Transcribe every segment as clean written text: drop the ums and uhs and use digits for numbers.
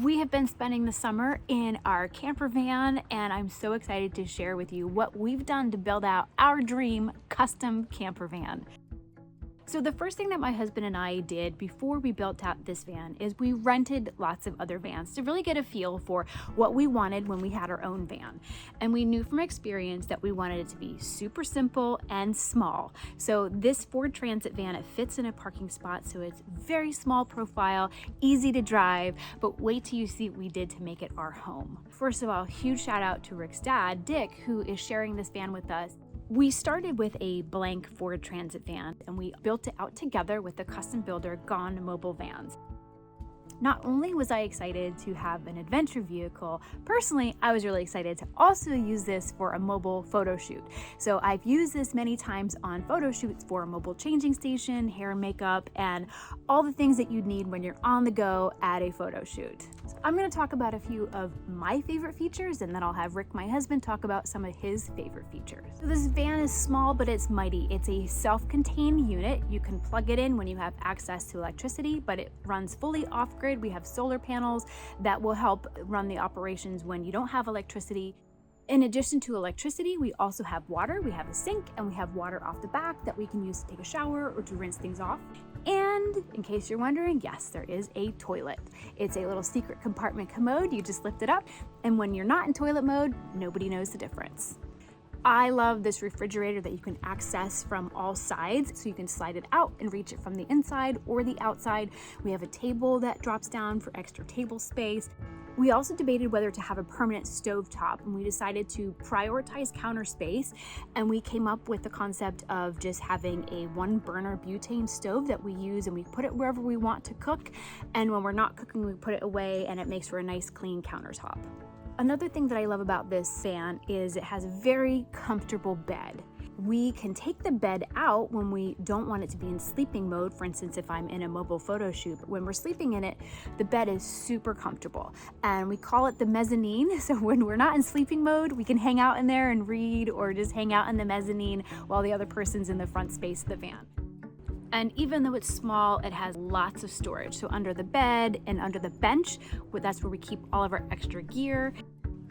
We have been spending the summer in our camper van, and I'm so excited to share with you what we've done to build out our dream custom camper van. So the first thing that my husband and I did before we built out this van is we rented lots of other vans to really get a feel for what we wanted when we had our own van. And we knew from experience that we wanted it to be super simple and small. So this Ford Transit van, it fits in a parking spot, so it's very small profile, easy to drive, but wait till you see what we did to make it our home. First of all, huge shout out to Rick's dad, Dick, who is sharing this van with us. We started with a blank Ford Transit van and we built it out together with the custom builder Gone Mobile Vans. Not only was I excited to have an adventure vehicle, personally, I was really excited to also use this for a mobile photo shoot. So I've used this many times on photo shoots for a mobile changing station, hair and makeup, and all the things that you'd need when you're on the go at a photo shoot. So I'm going to talk about a few of my favorite features, and then I'll have Rick, my husband, talk about some of his favorite features. So this van is small, but it's mighty. It's a self-contained unit. You can plug it in when you have access to electricity, but it runs fully off-grid. We have solar panels that will help run the operations when you don't have electricity. In addition to electricity, we also have water. We have a sink and we have water off the back that we can use to take a shower or to rinse things off. And in case you're wondering, yes, there is a toilet. It's a little secret compartment commode. You just lift it up, and when you're not in toilet mode, nobody knows the difference. I love this refrigerator that you can access from all sides, so you can slide it out and reach it from the inside or the outside. We have a table that drops down for extra table space. We also debated whether to have a permanent stovetop, and we decided to prioritize counter space, and we came up with the concept of just having a one burner butane stove that we use, and we put it wherever we want to cook, and when we're not cooking, we put it away, and it makes for a nice clean countertop. Another thing that I love about this van is it has a very comfortable bed. We can take the bed out when we don't want it to be in sleeping mode. For instance, if I'm in a mobile photo shoot, but when we're sleeping in it, the bed is super comfortable. And we call it the mezzanine. So when we're not in sleeping mode, we can hang out in there and read, or just hang out in the mezzanine while the other person's in the front space of the van. And even though it's small, it has lots of storage. So under the bed and under the bench, that's where we keep all of our extra gear.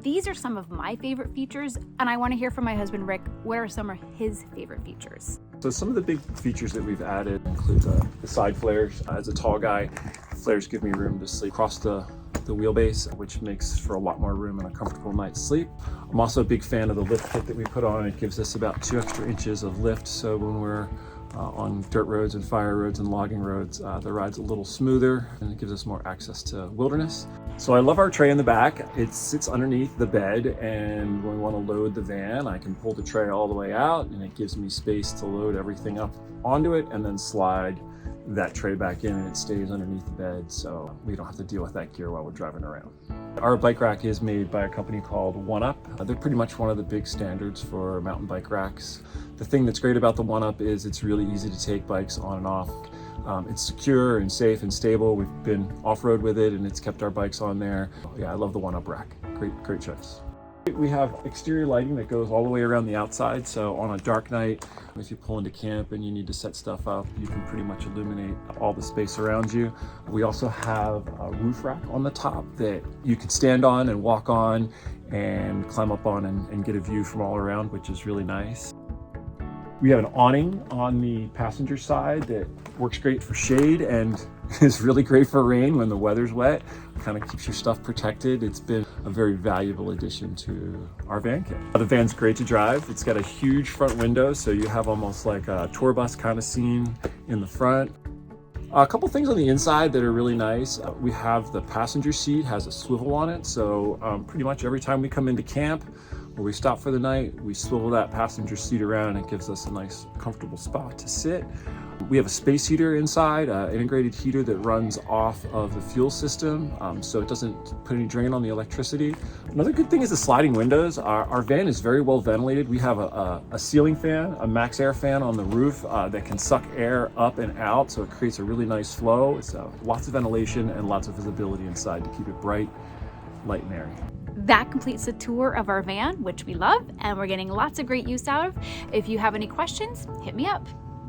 These are some of my favorite features, and I want to hear from my husband, Rick, what are some of his favorite features? So some of the big features that we've added include the side flares. As a tall guy, flares give me room to sleep across the wheelbase, which makes for a lot more room and a comfortable night's sleep. I'm also a big fan of the lift kit that we put on. It gives us about 2 extra inches of lift, so when we're on dirt roads and fire roads and logging roads, the ride's a little smoother and it gives us more access to wilderness. So I love our tray in the back. It sits underneath the bed, and when we want to load the van, I can pull the tray all the way out, and it gives me space to load everything up onto it and then slide that tray back in, and it stays underneath the bed, so we don't have to deal with that gear while we're driving around. Our bike rack is made by a company called OneUp. They're pretty much one of the big standards for mountain bike racks. The thing that's great about the OneUp is it's really easy to take bikes on and off. It's secure and safe and stable. We've been off-road with it, and it's kept our bikes on there. Yeah, I love the OneUp rack. Great choice. We have exterior lighting that goes all the way around the outside, so on a dark night, if you pull into camp and you need to set stuff up, you can pretty much illuminate all the space around you. We also have a roof rack on the top that you can stand on and walk on and climb up on and get a view from all around, which is really nice. We have an awning on the passenger side that works great for shade and is really great for rain when the weather's wet. Kind of keeps your stuff protected. It's been a very valuable addition to our van kit. The van's great to drive. It's got a huge front window, so you have almost like a tour bus kind of scene in the front. A couple things on the inside that are really nice. We have the passenger seat has a swivel on it, so pretty much every time we come into camp or we stop for the night, we swivel that passenger seat around, and it gives us a nice comfortable spot to sit. We have a space heater inside, an integrated heater that runs off of the fuel system, so it doesn't put any drain on the electricity. Another good thing is the sliding windows. Our van is very well ventilated. We have a ceiling fan, a max air fan on the roof that can suck air up and out, so it creates a really nice flow. So lots of ventilation and lots of visibility inside to keep it bright, light, and airy. That completes the tour of our van, which we love and we're getting lots of great use out of. If you have any questions, hit me up.